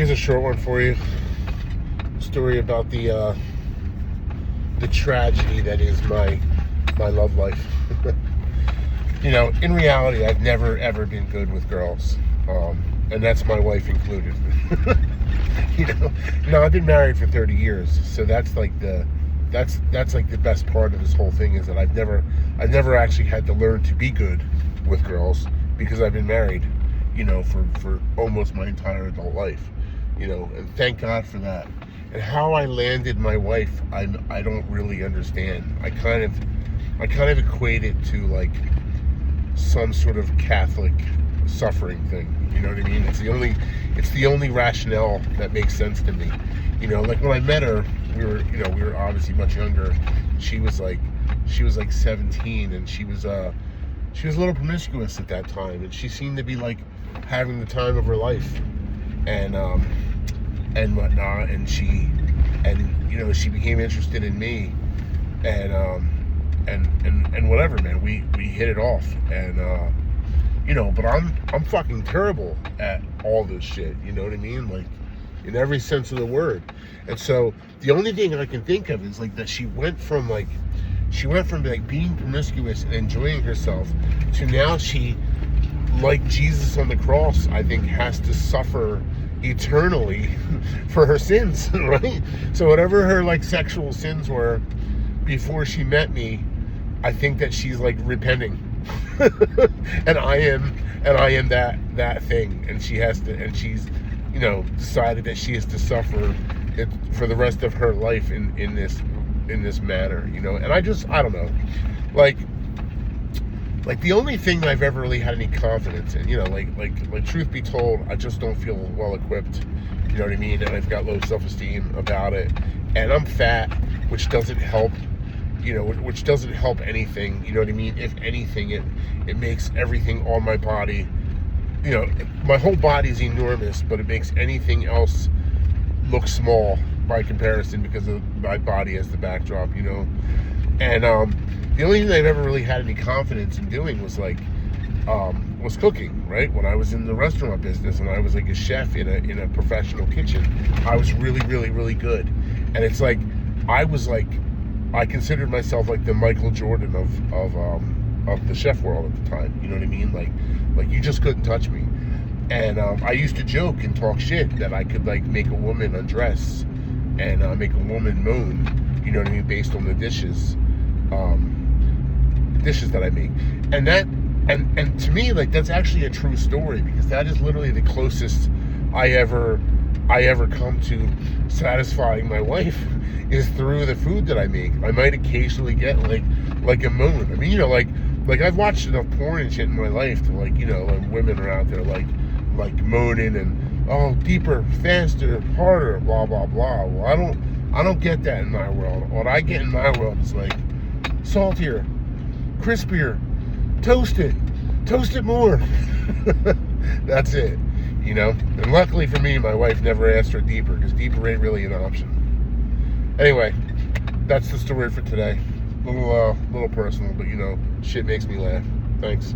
Here's a short one for you. Story about the tragedy that is my love life. You know, in reality, I've never ever been good with girls, and that's my wife included. You know, no, I've been married for 30 years, so that's like the best part of this whole thing is that I've never actually had to learn to be good with girls because I've been married, you know, for almost my entire adult life, you know, and thank God for that. And how I landed my wife, I don't really understand. I kind of equate it to like some sort of Catholic suffering thing. You know what I mean? It's the only rationale that makes sense to me. You know, like when I met her, we were obviously much younger. She was like 17, and she was a little promiscuous at that time, and she seemed to be like having the time of her life, and whatnot, and she became interested in me, and whatever, man, we hit it off, and you know, but I'm fucking terrible at all this shit, you know what I mean, like in every sense of the word. And so the only thing I can think of is like that she went from being promiscuous and enjoying herself to now she, like Jesus on the cross, I think has to suffer eternally for her sins, right? So whatever her like sexual sins were before she met me, I think that she's like repenting. and I am that thing, and she's, you know, decided that she has to suffer it for the rest of her life in this manner, you know. And I don't know, like the only thing that I've ever really had any confidence in, you know, like truth be told, I just don't feel well equipped, you know what I mean, and I've got low self-esteem about it, and I'm fat, which doesn't help, you know, which doesn't help anything, you know what I mean. If anything, it makes everything on my body, you know, my whole body is enormous, but it makes anything else look small by comparison because of my body as the backdrop, you know. And the only thing I've ever really had any confidence in doing was was cooking, right? When I was in the restaurant business and I was like a chef in a professional kitchen, I was really, really, really good. And it's like I considered myself like the Michael Jordan of the chef world at the time, you know what I mean? Like you just couldn't touch me. And I used to joke and talk shit that I could like make a woman undress and make a woman moan, you know what I mean, based on the dishes that I make. And that and to me, like, that's actually a true story, because that is literally the closest I ever come to satisfying my wife is through the food that I make. I might occasionally get like a moan. I mean, you know, like I've watched enough porn and shit in my life to, like, you know, like women are out there like moaning and, oh, deeper, faster, harder, blah blah blah. Well, I don't get that in my world. What I get in my world is like saltier, crispier, toast it more. That's it, you know. And luckily for me, my wife never asked for deeper, because deeper ain't really an option. Anyway, that's the story for today. Little personal, but, you know, shit makes me laugh. Thanks.